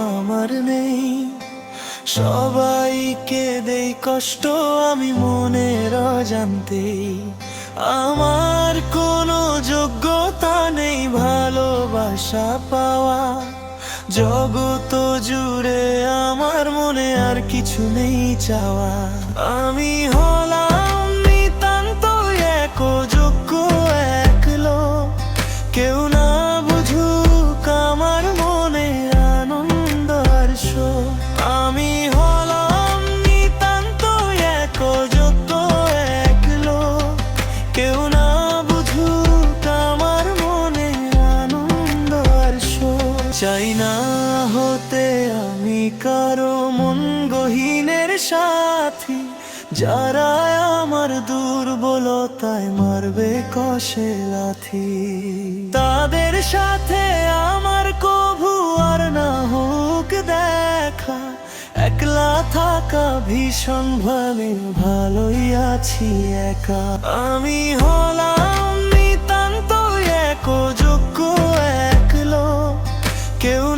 আমার নেই। সবাইকে দেই কষ্ট আমি মনের অজান্তেই। আমার কোনো যোগ্যতা নেই ভালোবাসা পাওয়া। জগত জুড়ে আমার মনে আর কিছু নেই চাওয়া। আমি হলাম নিতান্ত এক যোগ্য এক লোক। কেউ না বুঝুক আমার মনে আনন্দ আর শোক। আমি হলাম নিতান্ত এক যোগ্য এক লোক। কেউ না বুঝুক আমার মনে আনন্দ আর শোক। চাই না হতে আমি কারো মন গহীনের সাথী। যারা আমার দুর্বলতায় মারবে কষে লাথি, তাদের সাথে আমার কভু আর না হোক দেখা। একলা থাকা ভীষণ ভালোই আছি একা। আমি হলাম নিতান্ত এক যোগ্য এক লোক। কেউ